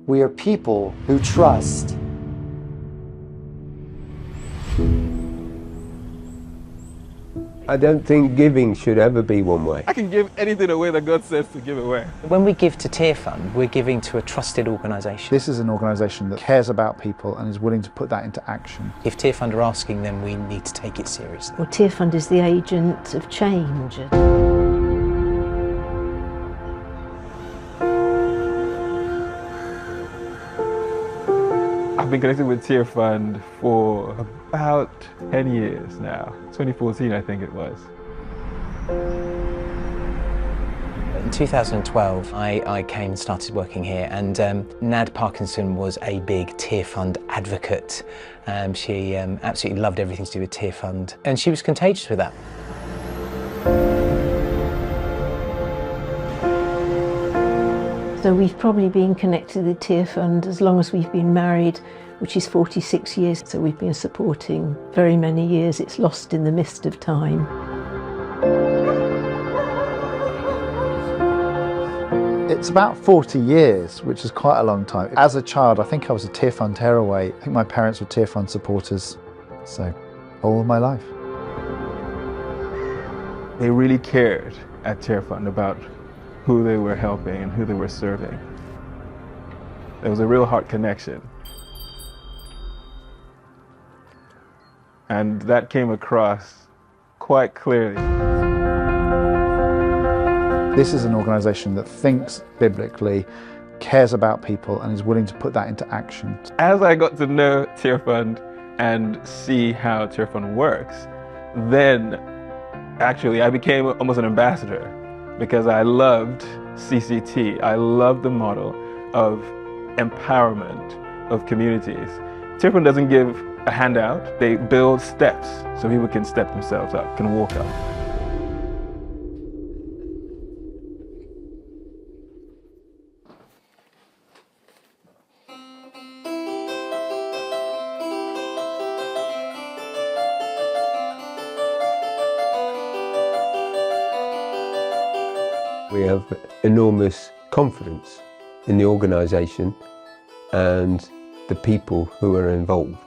We are people who trust. I don't think giving should ever be one way. I can give anything away that God says to give away. When we give to Tearfund, we're giving to a trusted organisation. This is an organisation that cares about people and is willing to put that into action. If Tearfund are asking, then we need to take it seriously. Well, Tearfund is the agent of change. I've been connected with Tearfund for about 10 years now. 2014, I think it was. In 2012, I came and started working here, and Nad Parkinson was a big Tearfund advocate. She absolutely loved everything to do with Tearfund, and she was contagious with that. So we've probably been connected with Tearfund as long as we've been married, which is 46 years. So we've been supporting very many years. It's lost in the mist of time. It's about 40 years, which is quite a long time. As a child, I think I was a Tearfund tearaway. I think my parents were Tearfund supporters, so all of my life. They really cared at Tearfund about who they were helping and who they were serving. There was a real heart connection. And that came across quite clearly. This is an organisation that thinks biblically, cares about people and is willing to put that into action. As I got to know Tearfund and see how Tearfund works, then actually I became almost an ambassador, because I loved CCT. I loved the model of empowerment of communities. Tearfund doesn't give a handout, they build steps so people can step themselves up, can walk up. We have enormous confidence in the organisation and the people who are involved.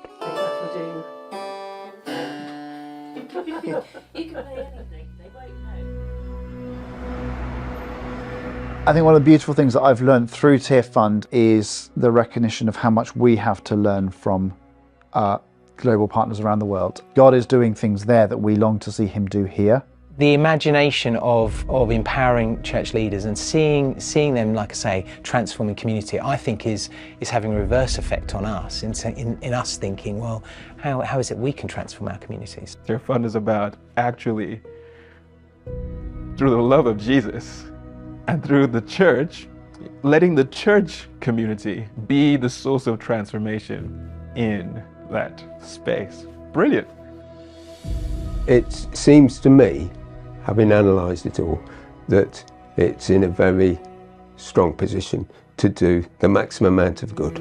I think one of the beautiful things that I've learned through Tearfund is the recognition of how much we have to learn from global partners around the world. God is doing things there that we long to see him do here. The imagination of empowering church leaders and seeing them, like I say, transforming community, I think is having a reverse effect on us, in us thinking, well, how is it we can transform our communities? Tearfund is about actually, through the love of Jesus and through the church, letting the church community be the source of transformation in that space. Brilliant. It seems to me, having analysed it all, that it's in a very strong position to do the maximum amount of good.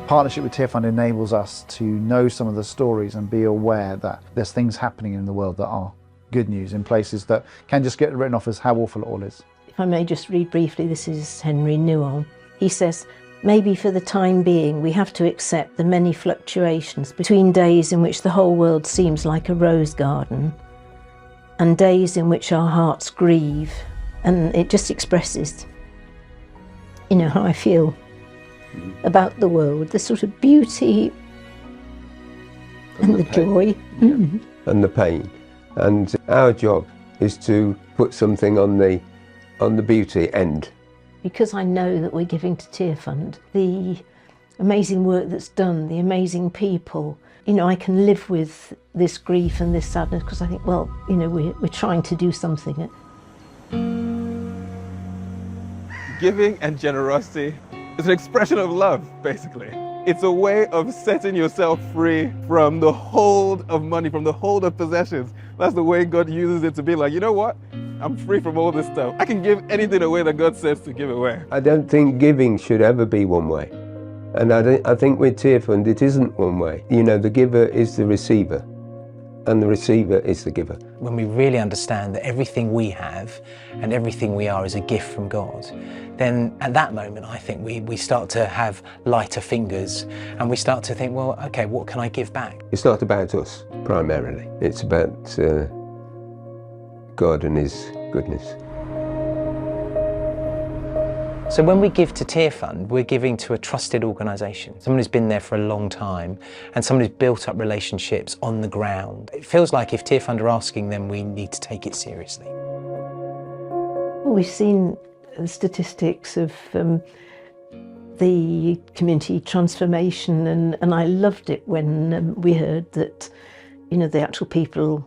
Partnership with Tearfund enables us to know some of the stories and be aware that there's things happening in the world that are good news in places that can just get written off as how awful it all is. If I may just read briefly, this is Henry Newell. He says, "Maybe for the time being we have to accept the many fluctuations between days in which the whole world seems like a rose garden and days in which our hearts grieve." And it just expresses, how I feel about the world, the sort of beauty and the joy. And the pain. And our job is to put something on the beauty end. Because I know that we're giving to Tearfund, the amazing work that's done, the amazing people, I can live with this grief and this sadness because I think, well, we're trying to do something. Giving and generosity is an expression of love, basically. It's a way of setting yourself free from the hold of money, from the hold of possessions. That's the way God uses it, to be like, you know what? I'm free from all this stuff. I can give anything away that God says to give away. I don't think giving should ever be one way. And I think with Tearfund it isn't one way. The giver is the receiver. and the receiver is the giver. When we really understand that everything we have and everything we are is a gift from God, then at that moment I think we start to have lighter fingers and we start to think, well, okay, what can I give back? It's not about us primarily, it's about God and His goodness. So when we give to Tearfund, we're giving to a trusted organisation, someone who's been there for a long time and someone who's built up relationships on the ground. It feels like if Tearfund are asking, then we need to take it seriously. Well, we've seen statistics of the community transformation, and I loved it when we heard that, you know, the actual people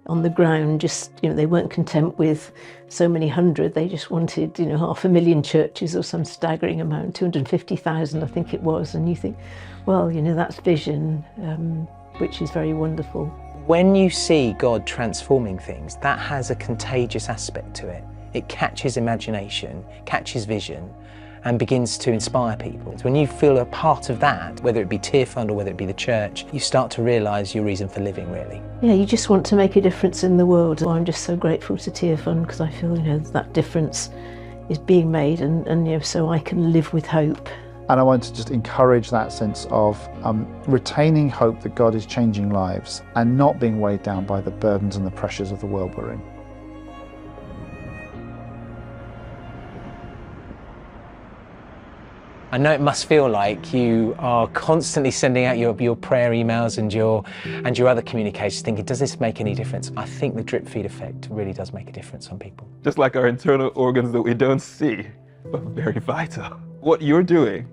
on the ground just, you know, they weren't content with so many hundred, they just wanted, you know, 500,000 churches or some staggering amount, 250,000 I think it was, and you think, well, you know, that's vision, which is very wonderful. When you see God transforming things, that has a contagious aspect to it. It catches imagination, catches vision, and begins to inspire people. When you feel a part of that, whether it be Tearfund or whether it be the church, you start to realise your reason for living, really. Yeah, you just want to make a difference in the world. Well, I'm just so grateful to Tearfund because I feel, you know, that difference is being made, and you know, so I can live with hope. And I want to just encourage that sense of retaining hope that God is changing lives and not being weighed down by the burdens and the pressures of the world we're in. I know it must feel like you are constantly sending out your prayer emails and your other communications thinking, does this make any difference? I think the drip feed effect really does make a difference on people. Just like our internal organs that we don't see, but very vital. What you're doing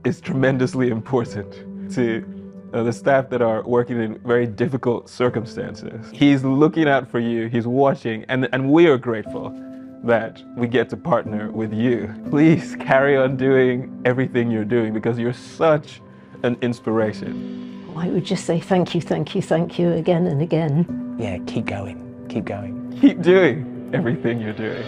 is tremendously important to the staff that are working in very difficult circumstances. He's looking out for you, he's watching, and we are grateful that we get to partner with you. Please carry on doing everything you're doing because you're such an inspiration. I would just say thank you, thank you, thank you again and again. Yeah, keep going, keep going. Keep doing everything you're doing.